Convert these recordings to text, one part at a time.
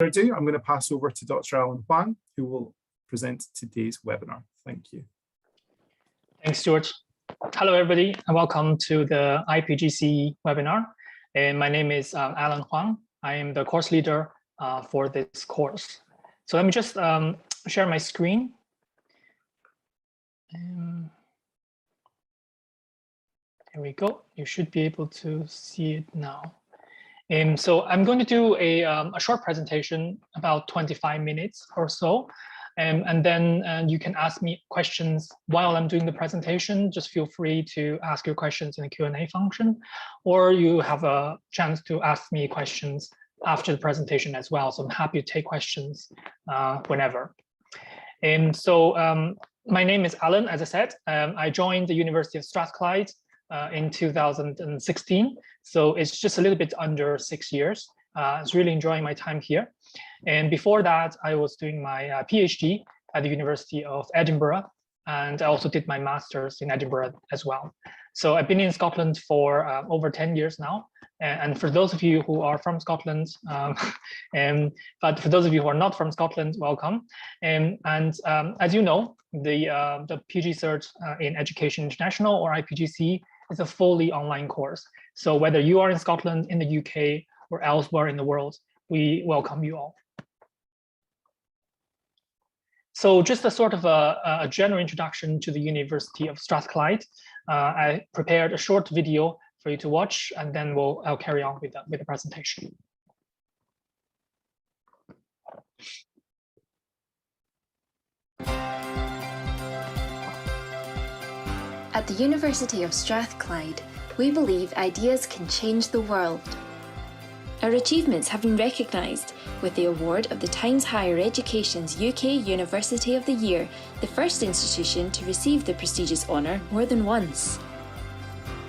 ado, I'm going to pass over to Dr. Alan Huang, who will present today's webinar. Thank you. Thanks, Stuart. Hello, everybody, and welcome to the IPGC webinar. And my name is Alan Huang. I am the course leader for this course. So let me just share my screen. Here we go. You should be able to see it now. So I'm going to do a short presentation, about 25 minutes or so. And then you can ask me questions while I'm doing the presentation. Just feel free to ask your questions in the Q&A function, or you have a chance to ask me questions after the presentation as well. So I'm happy to take questions whenever. So my name is Alan, as I said. I joined the University of Strathclyde in 2016. So it's just a little bit under 6 years. I was really enjoying my time here. And before that, I was doing my PhD at the University of Edinburgh. And I also did my master's in Edinburgh as well. So I've been in Scotland for over 10 years now. And for those of you who are from Scotland, but for those of you who are not from Scotland, welcome. As you know, the PG Cert in Education International, or IPGC, is a fully online course. So whether you are in Scotland, in the UK, or elsewhere in the world, we welcome you all. So just a sort of a general introduction to the University of Strathclyde. I prepared a short video for you to watch, and then I'll carry on with the presentation. At the University of Strathclyde, we believe ideas can change the world. Our achievements have been recognised with the award of the Times Higher Education's UK University of the Year, the first institution to receive the prestigious honour more than once.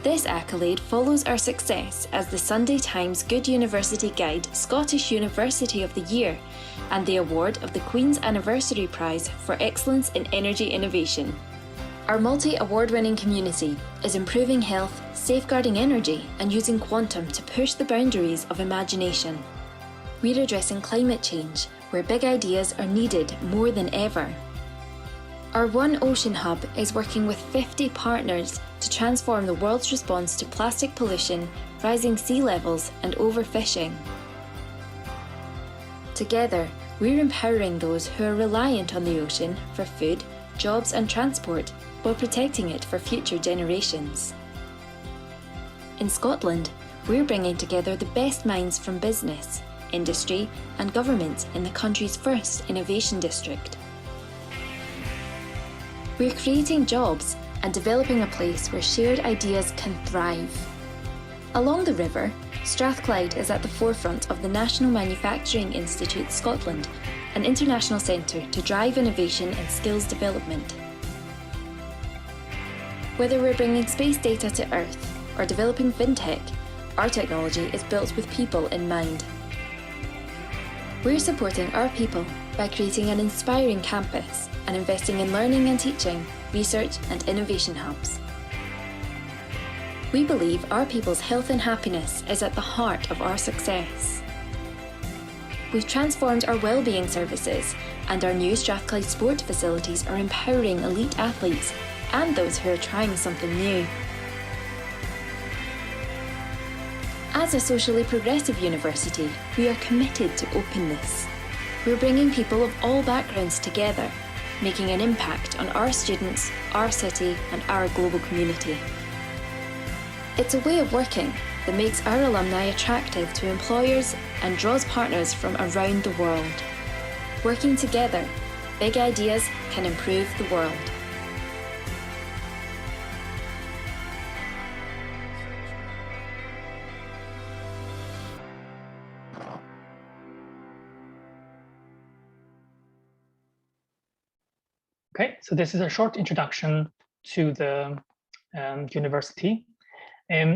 This accolade follows our success as the Sunday Times Good University Guide Scottish University of the Year and the award of the Queen's Anniversary Prize for Excellence in Energy Innovation. Our multi-award-winning community is improving health, safeguarding energy, and using quantum to push the boundaries of imagination. We're addressing climate change, where big ideas are needed more than ever. Our One Ocean Hub is working with 50 partners to transform the world's response to plastic pollution, rising sea levels, and overfishing. Together, we're empowering those who are reliant on the ocean for food, jobs, and transport, while protecting it for future generations. In Scotland, we're bringing together the best minds from business, industry, and government in the country's first innovation district. We're creating jobs and developing a place where shared ideas can thrive. Along the river, Strathclyde is at the forefront of the National Manufacturing Institute Scotland, an international centre to drive innovation and skills development. Whether we're bringing space data to Earth or developing fintech, our technology is built with people in mind. We're supporting our people by creating an inspiring campus and investing in learning and teaching, research and innovation hubs. We believe our people's health and happiness is at the heart of our success. We've transformed our wellbeing services, and our new Strathclyde sport facilities are empowering elite athletes and those who are trying something new. As a socially progressive university, we are committed to openness. We're bringing people of all backgrounds together, making an impact on our students, our city, and our global community. It's a way of working that makes our alumni attractive to employers and draws partners from around the world. Working together, big ideas can improve the world. Okay, so this is a short introduction to the university.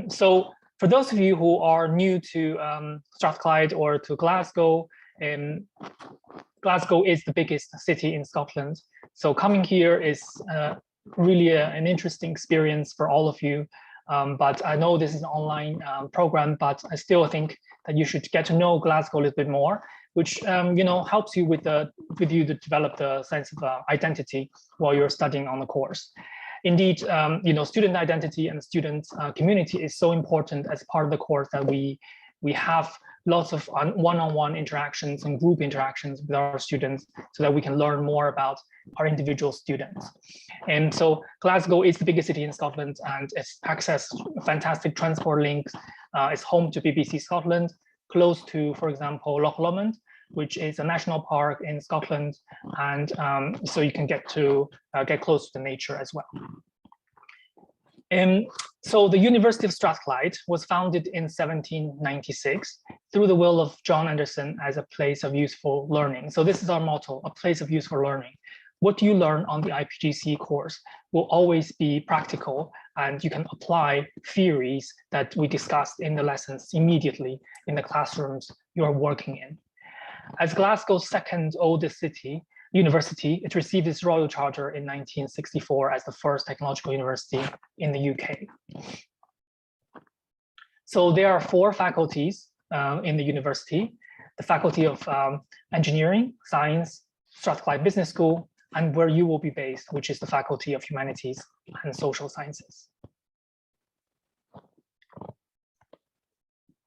So for those of you who are new to Strathclyde or to Glasgow, Glasgow is the biggest city in Scotland. So coming here is really an interesting experience for all of you. But I know this is an online program, but I still think that you should get to know Glasgow a little bit more. which helps you with you to develop the sense of identity while you're studying on the course. Indeed, student identity and student community is so important as part of the course that we have lots of one-on-one interactions and group interactions with our students so that we can learn more about our individual students. And so Glasgow is the biggest city in Scotland, and it's access fantastic transport links. It's home to BBC Scotland, close to, for example, Loch Lomond, which is a national park in Scotland. And so you can get close to the nature as well. So the University of Strathclyde was founded in 1796 through the will of John Anderson as a place of useful learning. So this is our motto, a place of useful learning. What you learn on the IPGC course will always be practical, and you can apply theories that we discussed in the lessons immediately in the classrooms you are working in. As Glasgow's second oldest university, it received its royal charter in 1964 as the first technological university in the UK. So there are 4 faculties in the university: the Faculty of Engineering, Science, Strathclyde Business School, and where you will be based, which is the Faculty of Humanities and Social Sciences.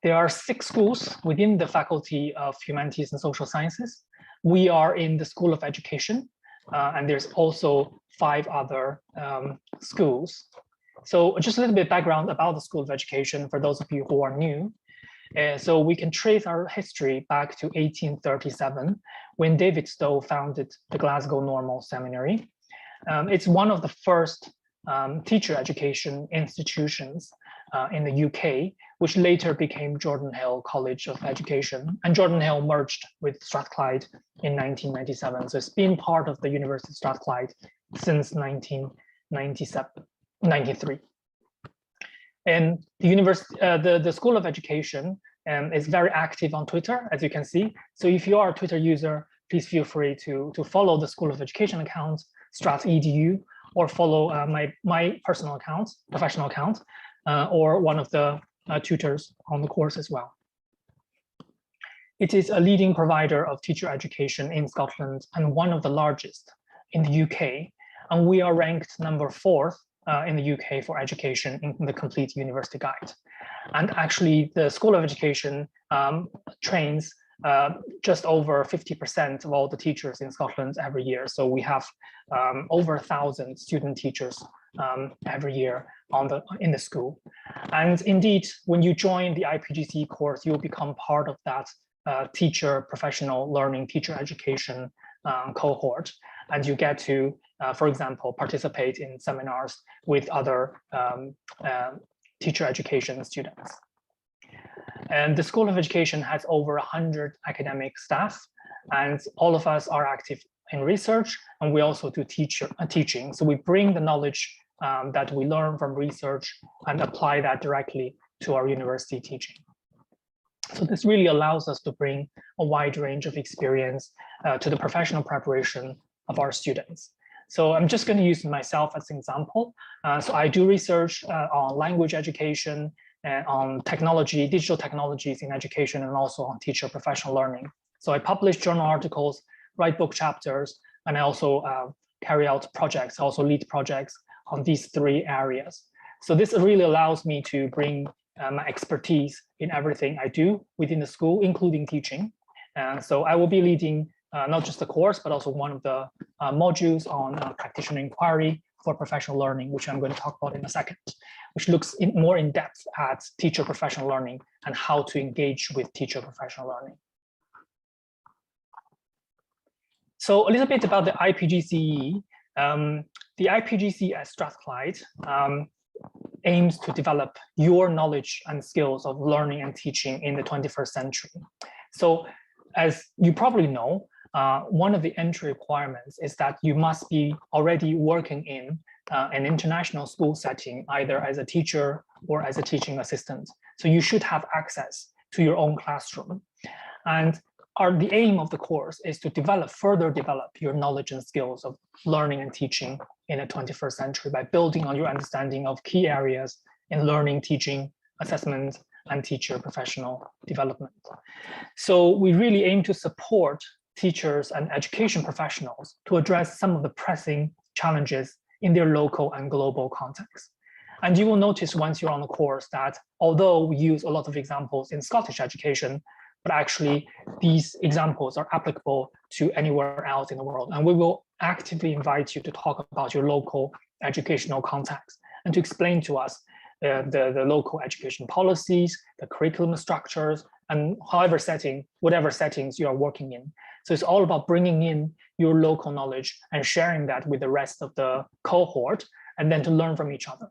There are 6 schools within the Faculty of Humanities and Social Sciences. We are in the School of Education, and there's also 5 other schools. So just a little bit of background about the School of Education for those of you who are new. So we can trace our history back to 1837, when David Stowe founded the Glasgow Normal Seminary. It's one of the first teacher education institutions in the UK, which later became Jordan Hill College of Education. And Jordan Hill merged with Strathclyde in 1997. So it's been part of the University of Strathclyde since 1993. And the School of Education is very active on Twitter, as you can see. So if you are a Twitter user, please feel free to follow the School of Education account, Strat.edu, or follow my personal account, professional account, or one of the tutors on the course as well. It is a leading provider of teacher education in Scotland and one of the largest in the UK. And we are ranked number 4 in the UK for education in the Complete University Guide. And actually, the School of Education trains just over 50% of all the teachers in Scotland every year. So we have over 1,000 student teachers every year in the school. And indeed, when you join the IPGC course, you'll become part of that teacher professional learning, teacher education cohort. And you get to, for example, participate in seminars with other teacher education students. And the School of Education has over 100 academic staff, and all of us are active in research, and we also do teaching. So we bring the knowledge that we learn from research and apply that directly to our university teaching. So this really allows us to bring a wide range of experience to the professional preparation of our students. So I'm just going to use myself as an example. So I do research on language education, on technology, digital technologies in education, and also on teacher professional learning. So I publish journal articles, write book chapters, and I also carry out projects, also lead projects on these 3 areas. So this really allows me to bring my expertise in everything I do within the school, including teaching. So I will be leading not just the course, but also one of the modules on practitioner inquiry for professional learning, which I'm going to talk about in a second, which looks more in depth at teacher professional learning and how to engage with teacher professional learning. So a little bit about the IPGCE. The IPGC at Strathclyde aims to develop your knowledge and skills of learning and teaching in the 21st century. So as you probably know, one of the entry requirements is that you must be already working in an international school setting, either as a teacher or as a teaching assistant. So you should have access to your own classroom. And the aim of the course is to further develop your knowledge and skills of learning and teaching in the 21st century by building on your understanding of key areas in learning, teaching, assessment, and teacher professional development. So we really aim to support teachers and education professionals to address some of the pressing challenges in their local and global context. And you will notice once you're on the course that although we use a lot of examples in Scottish education, but actually these examples are applicable to anywhere else in the world. And we will actively invite you to talk about your local educational context and to explain to us the local education policies, the curriculum structures, and whatever settings you are working in. So it's all about bringing in your local knowledge and sharing that with the rest of the cohort, and then to learn from each other.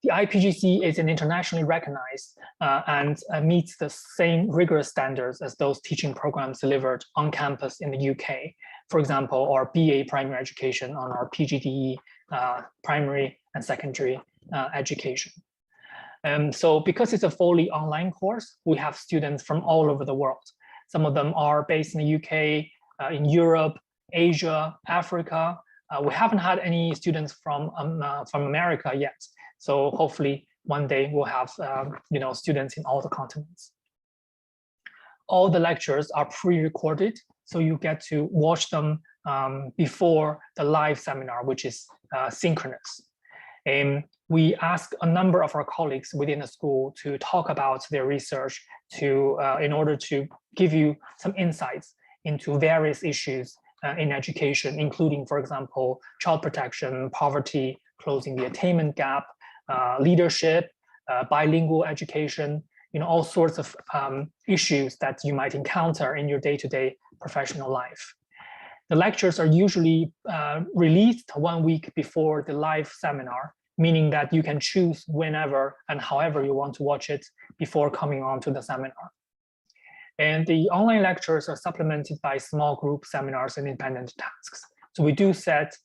The IPGC is an internationally recognized and meets the same rigorous standards as those teaching programs delivered on campus in the UK. For example, our BA primary education on our PGDE primary and secondary education. So because it's a fully online course, we have students from all over the world. Some of them are based in the UK, in Europe, Asia, Africa. We haven't had any students from America yet. So hopefully one day we'll have students in all the continents. All the lectures are pre-recorded, so you get to watch them before the live seminar, which is synchronous. We ask a number of our colleagues within the school to talk about their research in order to give you some insights into various issues in education, including, for example, child protection, poverty, closing the attainment gap, leadership, bilingual education, all sorts of issues that you might encounter in your day-to-day professional life. The lectures are usually released 1 week before the live seminar, meaning that you can choose whenever and however you want to watch it before coming on to the seminar. And the online lectures are supplemented by small group seminars and independent tasks. So we do set,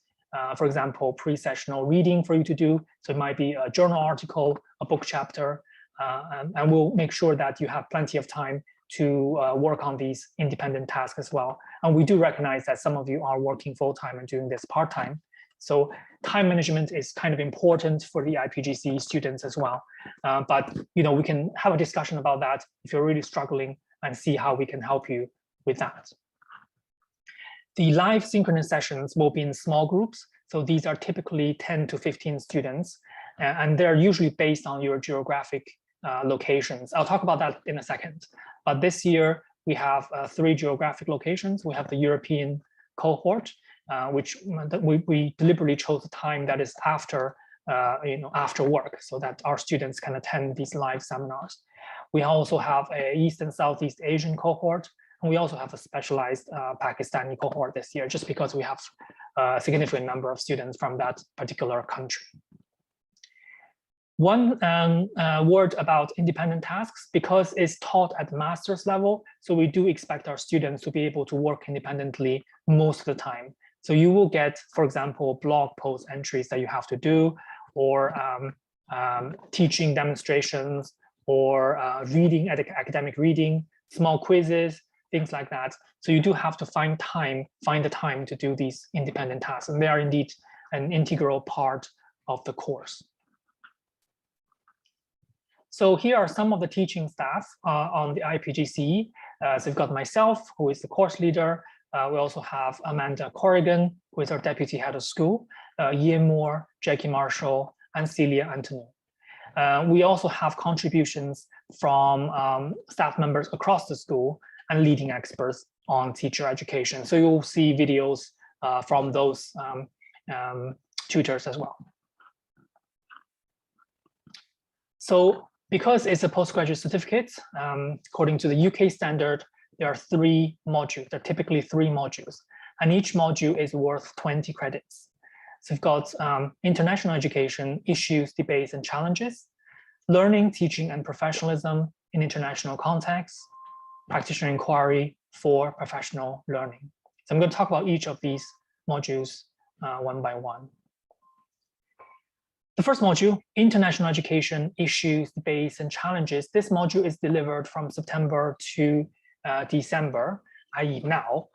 for example, pre-sessional reading for you to do. So it might be a journal article, a book chapter, and we'll make sure that you have plenty of time to work on these independent tasks as well. And we do recognize that some of you are working full-time and doing this part-time. So time management is kind of important for the IPGC students as well. But we can have a discussion about that if you're really struggling and see how we can help you with that. The live synchronous sessions will be in small groups. So these are typically 10 to 15 students, and they're usually based on your geographic locations. I'll talk about that in a second. But this year, we have 3 geographic locations. We have the European cohort, which we deliberately chose the time that is after work, so that our students can attend these live seminars. We also have an East and Southeast Asian cohort, and we also have a specialized Pakistani cohort this year, just because we have a significant number of students from that particular country. One word about independent tasks, because it's taught at master's level, so we do expect our students to be able to work independently most of the time. So you will get, for example, blog post entries that you have to do, or teaching demonstrations, or reading, academic reading, small quizzes, things like that. So you do have to find the time to do these independent tasks, and they are indeed an integral part of the course. So here are some of the teaching staff on the IPGC. So we've got myself, who is the course leader. We also have Amanda Corrigan, who is our deputy head of school, Ian Moore, Jackie Marshall, and Celia Anthony. We also have contributions from staff members across the school and leading experts on teacher education. So you'll see videos from those tutors as well. So because it's a postgraduate certificate, according to the UK standard, there are 3 modules. There are typically 3 modules, and each module is worth 20 credits. So we've got international education, issues, debates, and challenges, learning, teaching, and professionalism in international contexts, practitioner inquiry for professional learning. So I'm going to talk about each of these modules one by one. The first module, international education, issues, debates, and challenges. This module is delivered from September to December, i.e. now.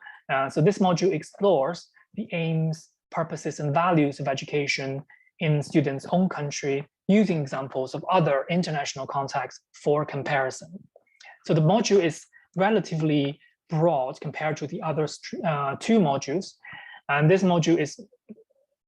So this module explores the aims, purposes, and values of education in students' own country using examples of other international contexts for comparison. So the module is relatively broad compared to the other two modules. And this module is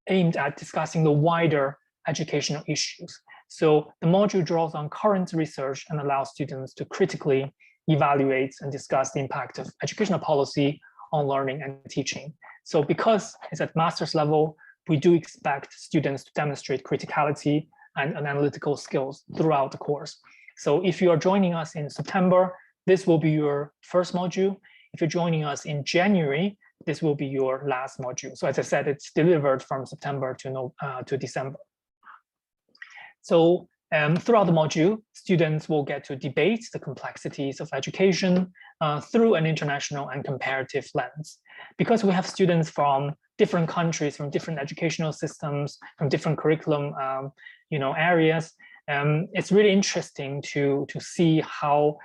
aimed at discussing the wider educational issues. So the module draws on current research and allows students to critically evaluate and discuss the impact of educational policy on learning and teaching. So because it's at master's level, we do expect students to demonstrate criticality and analytical skills throughout the course. So if you are joining us in September, this will be your first module. If you're joining us in January, this will be your last module. So as I said, it's delivered from September to December. So throughout the module, students will get to debate the complexities of education through an international and comparative lens. Because we have students from different countries, from different educational systems, from different curriculum areas, it's really interesting to see how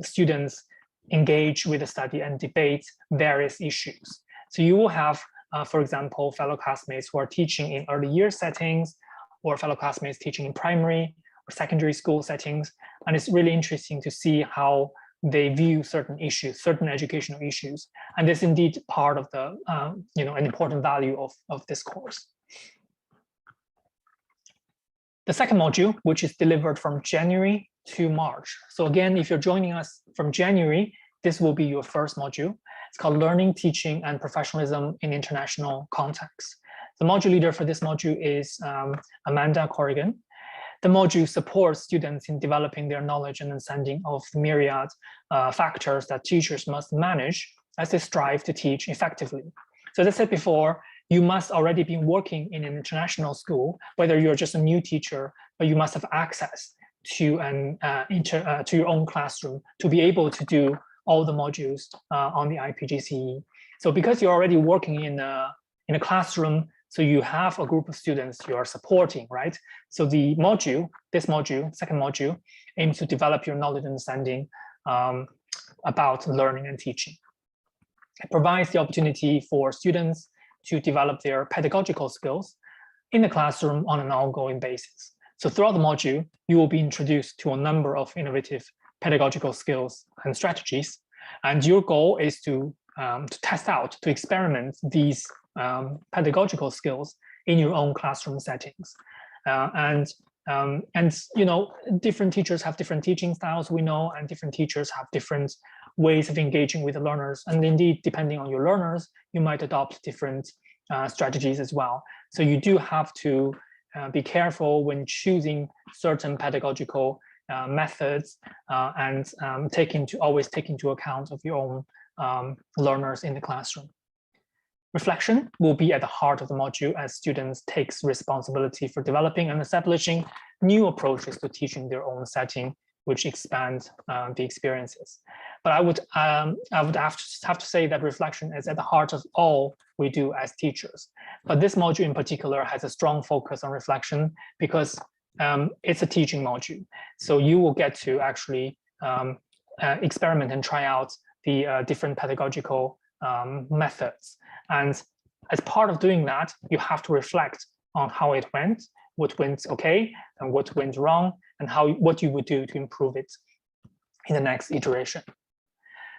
students engage with the study and debate various issues. So you will have, for example, fellow classmates who are teaching in early year settings, or fellow classmates teaching in primary or secondary school settings. And it's really interesting to see how they view certain issues, certain educational issues. And this is indeed part of the, an important value of this course. The second module, which is delivered from January to March. So again, if you're joining us from January, this will be your first module. It's called Learning, Teaching, and Professionalism in International Contexts. The module leader for this module is Amanda Corrigan. The module supports students in developing their knowledge and understanding of the myriad factors that teachers must manage as they strive to teach effectively. So as I said before, you must already be working in an international school, whether you're just a new teacher, but you must have access to to your own classroom to be able to do all the modules on the IPGCE. So because you're already working in a classroom, so you have a group of students you are supporting, right? So the module, this module, second module, aims to develop your knowledge and understanding about learning and teaching. It provides the opportunity for students to develop their pedagogical skills in the classroom on an ongoing basis. So throughout the module, you will be introduced to a number of innovative pedagogical skills and strategies. And your goal is to test out, to experiment these pedagogical skills in your own classroom settings. Different teachers have different teaching styles, we know, and different teachers have different ways of engaging with the learners. And indeed, depending on your learners, you might adopt different strategies as well. So you do have to be careful when choosing certain pedagogical methods and always take into account of your own learners in the classroom. Reflection will be at the heart of the module as students take responsibility for developing and establishing new approaches to teaching their own setting, which expand the experiences. But I would have to say that reflection is at the heart of all we do as teachers. But this module in particular has a strong focus on reflection because it's a teaching module. So you will get to actually experiment and try out the different pedagogical methods. And as part of doing that, you have to reflect on how it went, what went okay, and what went wrong, and what you would do to improve it in the next iteration.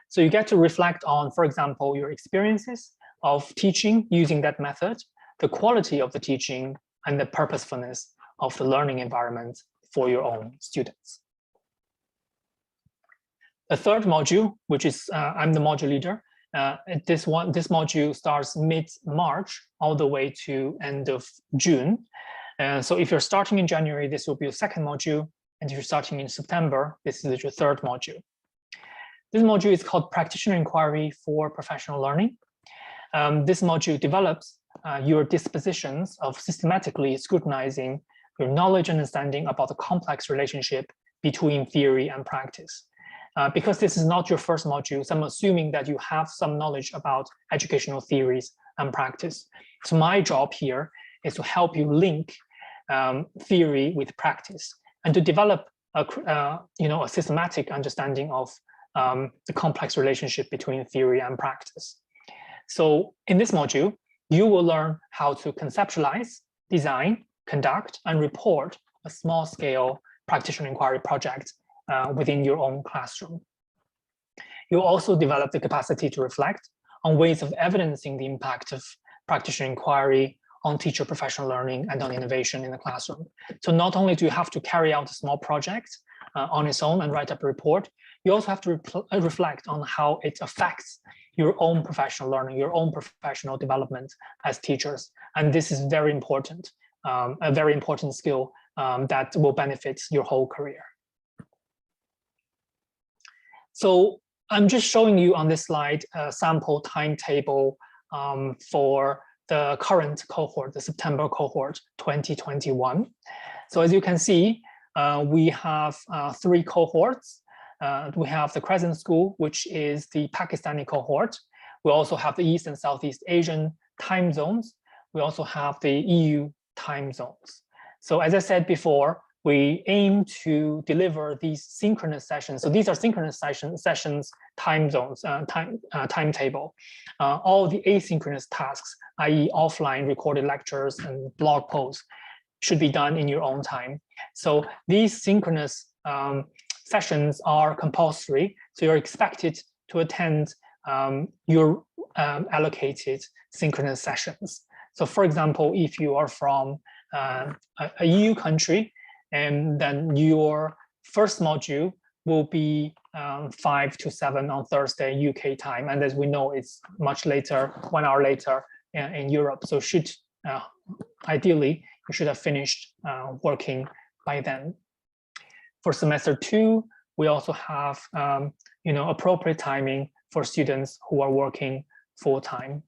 So you get to reflect on, for example, your experiences of teaching using that method, the quality of the teaching, and the purposefulness of the learning environment for your own students. The third module, which is I'm the module leader. This module starts mid-March all the way to end of June. So if you're starting in January, this will be your second module. And if you're starting in September, this is your third module. This module is called Practitioner Inquiry for Professional Learning. This module develops your dispositions of systematically scrutinizing your knowledge and understanding about the complex relationship between theory and practice. Because this is not your first module, so I'm assuming that you have some knowledge about educational theories and practice. So my job here is to help you link theory with practice and to develop a systematic understanding of the complex relationship between theory and practice. So in this module, you will learn how to conceptualize, design, conduct, and report a small-scale practitioner inquiry project within your own classroom. You'll also develop the capacity to reflect on ways of evidencing the impact of practitioner inquiry on teacher professional learning and on innovation in the classroom. So not only do you have to carry out a small project on its own and write up a report, you also have to reflect on how it affects your own professional learning, your own professional development as teachers. And this is very important, a very important skill that will benefit your whole career. So I'm just showing you on this slide a sample timetable for the current cohort, the September cohort 2021. So as you can see, we have 3 cohorts. We have the Crescent School, which is the Pakistani cohort. We also have the East and Southeast Asian time zones. We also have the EU time zones. So as I said before, we aim to deliver these synchronous sessions. So these are synchronous sessions, time zones, timetable. All the asynchronous tasks, i.e. offline recorded lectures and blog posts, should be done in your own time. So these synchronous sessions are compulsory. So you're expected to attend your allocated synchronous sessions. So for example, if you are from a EU country, and then your first module will be 5 to 7 on Thursday UK time. And as we know, it's much later, 1 hour later in Europe. So ideally, you should have finished working by then. For semester 2, we also have appropriate timing for students who are working full-time.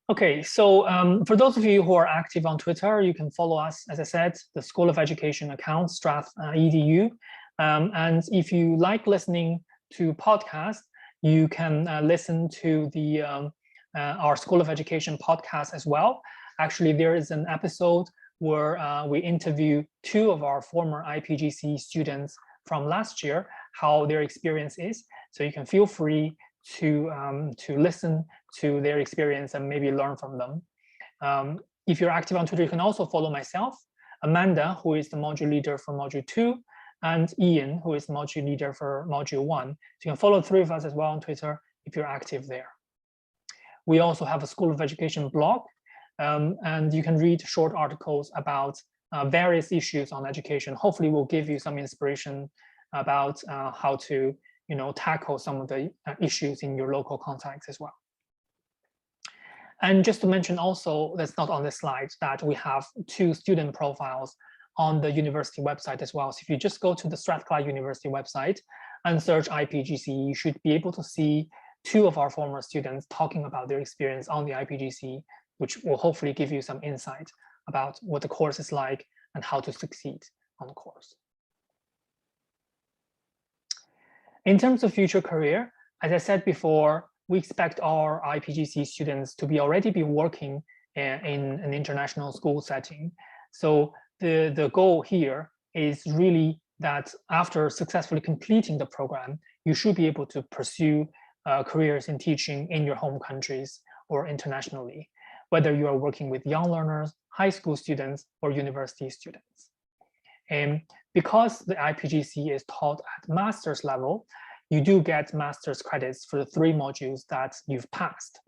Okay, so for those of you who are active on Twitter, you can follow us, as I said, the School of Education account, Strath.edu. And if you like listening to podcasts, you can listen to our School of Education podcast as well. Actually, there is an episode where we interview 2 of our former IPGC students from last year, how their experience is. So you can feel free to listen to their experience and maybe learn from them. If you're active on Twitter, you can also follow myself, Amanda, who is the module leader for module 2, and Ian, who is the module leader for module 1. So you can follow 3 of us as well on Twitter if you're active there. We also have a School of Education blog, and you can read short articles about various issues on education. Hopefully we'll give you some inspiration about how to tackle some of the issues in your local context as well. And just to mention also, that's not on this slide, that we have 2 student profiles on the university website as well. So if you just go to the Strathclyde University website and search IPGC, you should be able to see 2 of our former students talking about their experience on the IPGC, which will hopefully give you some insight about what the course is like and how to succeed on the course. In terms of future career, as I said before, we expect our IPGC students to already be working in an international school setting. So the goal here is really that after successfully completing the program, you should be able to pursue careers in teaching in your home countries or internationally, whether you are working with young learners, high school students, or university students. And because the IPGC is taught at master's level, you do get master's credits for the 3 modules that you've passed.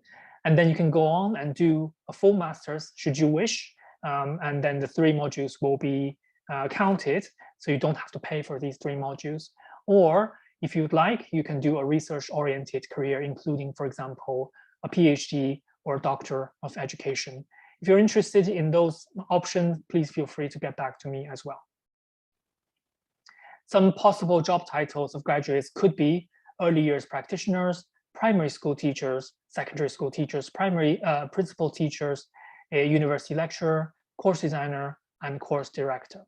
And then you can go on and do a full master's should you wish. And then the 3 modules will be counted, so you don't have to pay for these 3 modules. Or if you'd like, you can do a research-oriented career, including, for example, a PhD or a Doctor of Education. If you're interested in those options, please feel free to get back to me as well. Some possible job titles of graduates could be early years practitioners, primary school teachers, secondary school teachers, primary principal teachers, a university lecturer, course designer, and course director.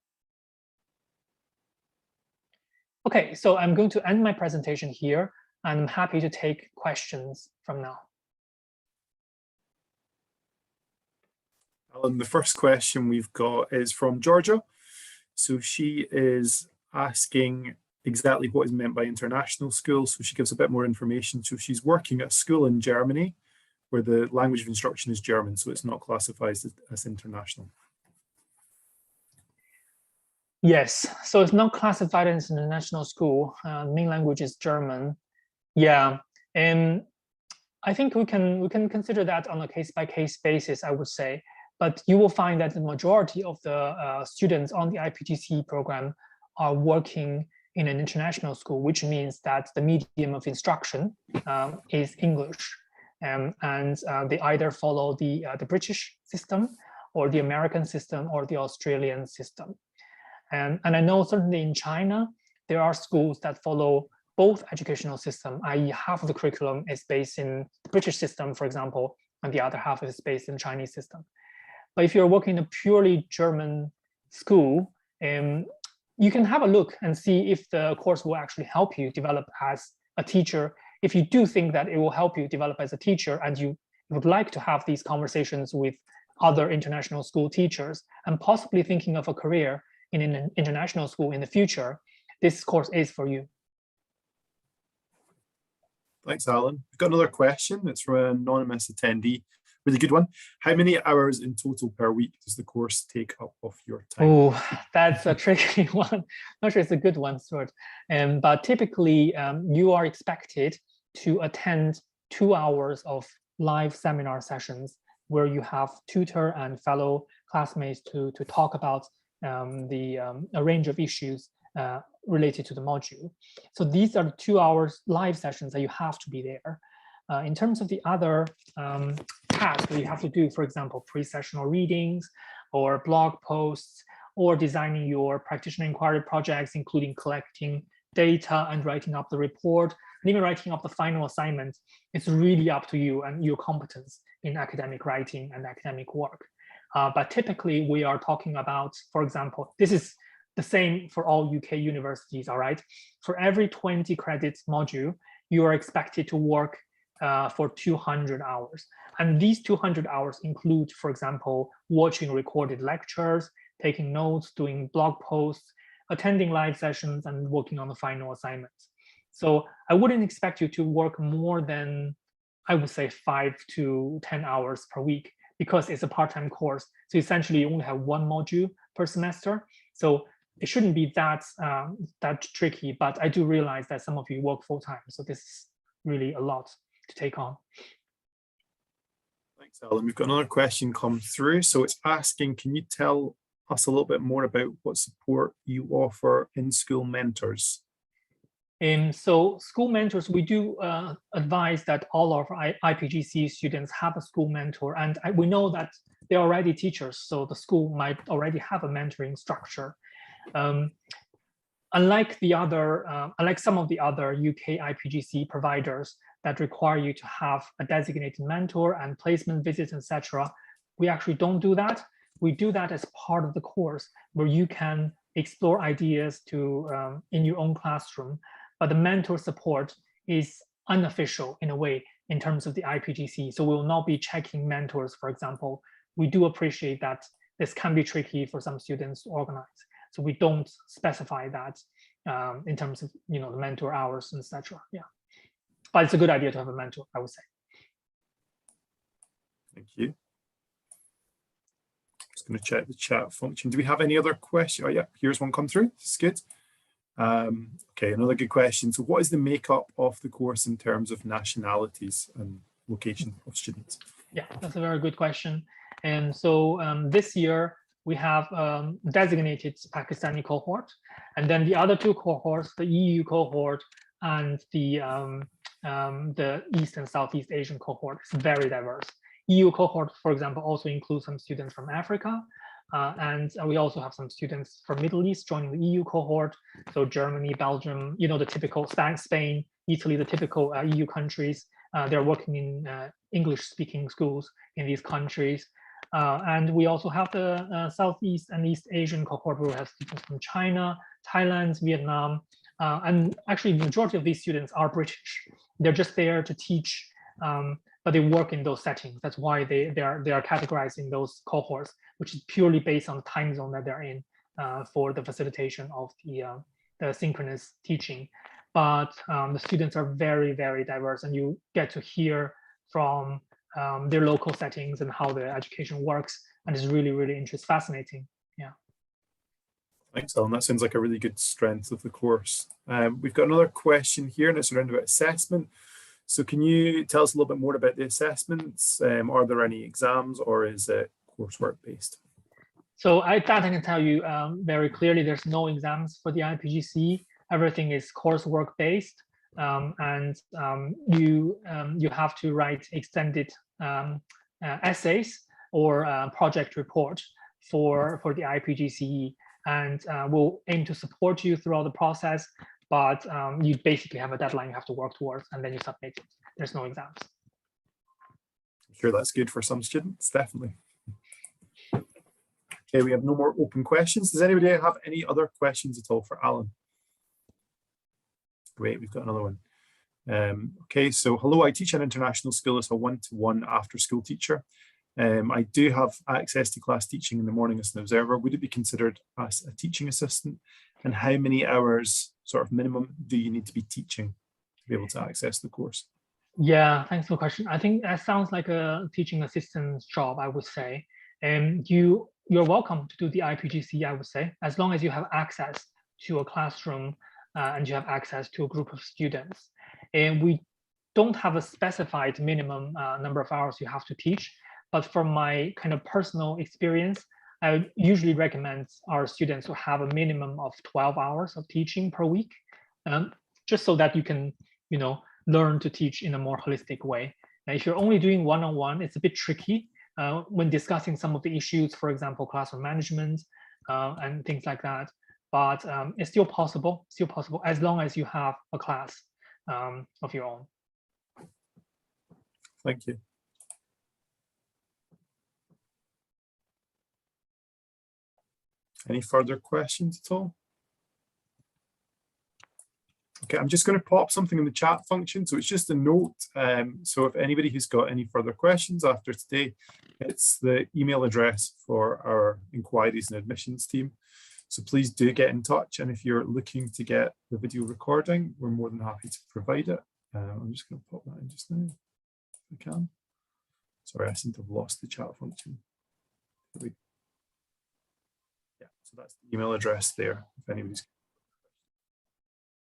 Okay, so I'm going to end my presentation here, and I'm happy to take questions from now. Alan, the first question we've got is from Georgia. So she is asking exactly what is meant by international school. So she gives a bit more information. So she's working at a school in Germany, where the language of instruction is German, so it's not classified as international. Yes, so it's not classified as an international school. Main language is German. Yeah, and I think we can consider that on a case-by-case basis, I would say. But you will find that the majority of the students on the IPGC program are working in an international school, which means that the medium of instruction is English, and they either follow the British system, or the American system, or the Australian system. And I know certainly in China, there are schools that follow both educational system, i.e. half of the curriculum is based in the British system, for example, and the other half is based in Chinese system. But if you're working in a purely German school, you can have a look and see if the course will actually help you develop as a teacher. If you do think that it will help you develop as a teacher, and you would like to have these conversations with other international school teachers, and possibly thinking of a career in an international school in the future, this course is for you. Thanks, Alan. We've got another question. It's from an anonymous attendee. Really good one. How many hours in total per week does the course take up of your time? Oh, that's a tricky one. Not sure it's a good one, Stuart. But typically, you are expected to attend 2 hours of live seminar sessions where you have tutor and fellow classmates to talk about a range of issues related to the module. So these are the 2 hours live sessions that you have to be there. In terms of the other tasks that you have to do, for example, pre-sessional readings or blog posts, or designing your practitioner inquiry projects, including collecting data and writing up the report, and even writing up the final assignment, it's really up to you and your competence in academic writing and academic work. But typically we are talking about, for example, this is the same for all UK universities, all right? For every 20 credits module, you are expected to work for 200 hours. And these 200 hours include, for example, watching recorded lectures, taking notes, doing blog posts, attending live sessions, and working on the final assignments. So I wouldn't expect you to work more than, I would say, 5 to 10 hours per week, because it's a part-time course. So essentially you only have one module per semester. So it shouldn't be that tricky, but I do realize that some of you work full-time. So this is really a lot to take on. Thanks, Alan. We've got another question come through. So it's asking, can you tell us a little bit more about what support you offer in-school mentors? So school mentors, we do advise that all of our IPGC students have a school mentor, and we know that they're already teachers, so the school might already have a mentoring structure. Unlike some of the other UK IPGC providers that require you to have a designated mentor and placement visits, etc., we actually don't do that. We do that as part of the course, where you can explore ideas in your own classroom. But the mentor support is unofficial in a way in terms of the IPGC. So we will not be checking mentors, for example. We do appreciate that this can be tricky for some students to organize. So we don't specify that in terms of the mentor hours, etc. Yeah, but it's a good idea to have a mentor, I would say. Thank you. Just going to check the chat function. Do we have any other questions? Oh yeah, here's one come through. This is good. Okay, another good question. So what is the makeup of the course in terms of nationalities and location of students? Yeah, that's a very good question. And so this year we have designated Pakistani cohort, and then the other two cohorts, the EU cohort and the East and Southeast Asian cohort, is very diverse. EU cohort, for example, also includes some students from Africa. And we also have some students from Middle East joining the EU cohort. So Germany, Belgium, the typical Spain, Italy, the typical EU countries. They're working in English-speaking schools in these countries. And we also have the Southeast and East Asian cohort, where we have students from China, Thailand, Vietnam. And actually, the majority of these students are British. They're just there to teach, but they work in those settings. That's why they are categorized in those cohorts, which is purely based on the time zone that they're in for the facilitation of the synchronous teaching. But the students are very, very diverse, and you get to hear from their local settings and how the education works, and it's really, really fascinating. Yeah. Thanks, Alan. That sounds like a really good strength of the course. We've got another question here, and it's around about assessment. So can you tell us a little bit more about the assessments? Are there any exams, or is it coursework based? So I can tell you very clearly, there's no exams for the IPGC. Everything is coursework based, and you have to write extended essays or project report for the IPGCE, and we'll aim to support you throughout the process. But you basically have a deadline you have to work towards, and then you submit it. There's no exams. I'm sure that's good for some students, definitely. Okay, we have no more open questions. Does anybody have any other questions at all for Alan? Great, we've got another one. Okay, so hello, I teach an international school as a one-to-one after-school teacher. I do have access to class teaching in the morning as an observer. Would it be considered as a teaching assistant? And how many hours, sort of minimum, do you need to be teaching to be able to access the course? Yeah, thanks for the question. I think that sounds like a teaching assistant's job, I would say. And you're welcome to do the IPGC, I would say, as long as you have access to a classroom and you have access to a group of students. And we don't have a specified minimum number of hours you have to teach, but from my kind of personal experience, I usually recommend our students to have a minimum of 12 hours of teaching per week, just so that you can, learn to teach in a more holistic way. Now, if you're only doing one-on-one, it's a bit tricky when discussing some of the issues, for example, classroom management and things like that. But it's still possible, as long as you have a class of your own. Thank you. Any further questions at all? Okay, I'm just going to pop something in the chat function. So it's just a note. So if anybody who's got any further questions after today, it's the email address for our inquiries and admissions team. So please do get in touch. And if you're looking to get the video recording, we're more than happy to provide it. I'm just going to pop that in just now, if I can. Sorry, I seem to have lost the chat function. Yeah, so that's the email address there, if anybody's.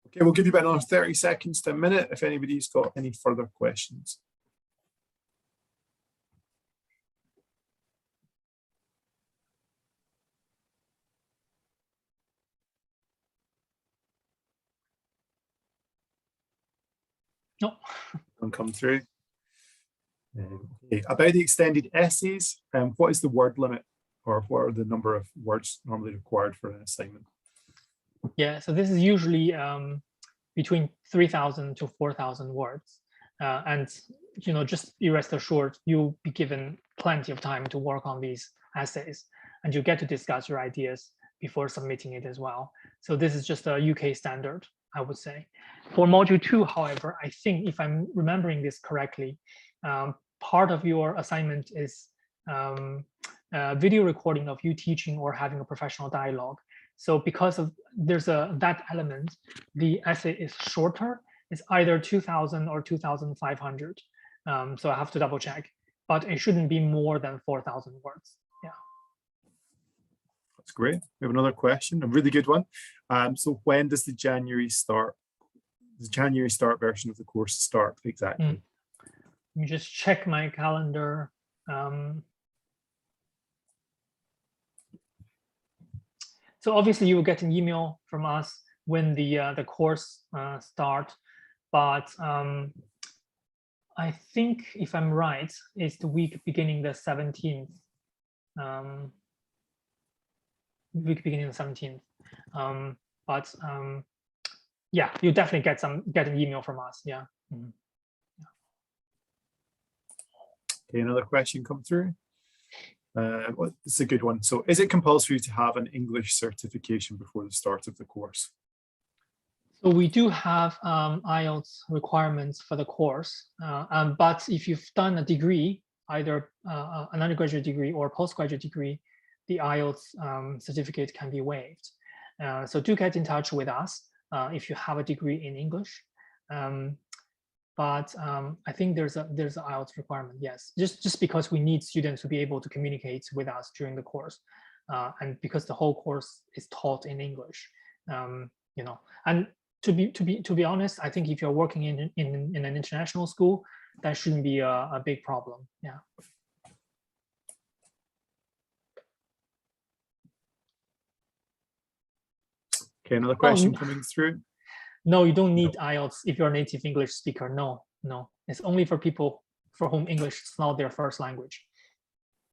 Okay, we'll give you about another 30 seconds to a minute if anybody's got any further questions. No. Don't come through. Okay. About the extended essays, what is the word limit, or what are the number of words normally required for an assignment? Yeah, so this is usually between 3,000 to 4,000 words. And, just be rest assured, you'll be given plenty of time to work on these essays, and you get to discuss your ideas before submitting it as well. So this is just a UK standard, I would say. For module 2, however, I think if I'm remembering this correctly, part of your assignment is video recording of you teaching or having a professional dialogue. So because of there's that element, the essay is shorter. It's either 2,000 or 2,500. So I have to double check, but it shouldn't be more than 4,000 words. Yeah. That's great. We have another question, a really good one. So when does the January start version of the course start exactly? Let me just check my calendar. So obviously you will get an email from us when the course starts, but I think if I'm right, it's the week beginning the 17th. Yeah, you definitely get an email from us. Yeah. Mm-hmm. Okay, another question come through. Well, it's a good one. So is it compulsory to have an English certification before the start of the course? So we do have IELTS requirements for the course, but if you've done a degree, either an undergraduate degree or postgraduate degree, the IELTS certificate can be waived. So do get in touch with us if you have a degree in English. but I think there's an IELTS requirement. Yes, just because we need students to be able to communicate with us during the course, and because the whole course is taught in English, you know. And to be honest, I think if you're working in an international school, that shouldn't be a big problem. Yeah. Okay, another question coming through. No, you don't need IELTS if you're a native English speaker. No, it's only for people for whom English is not their first language.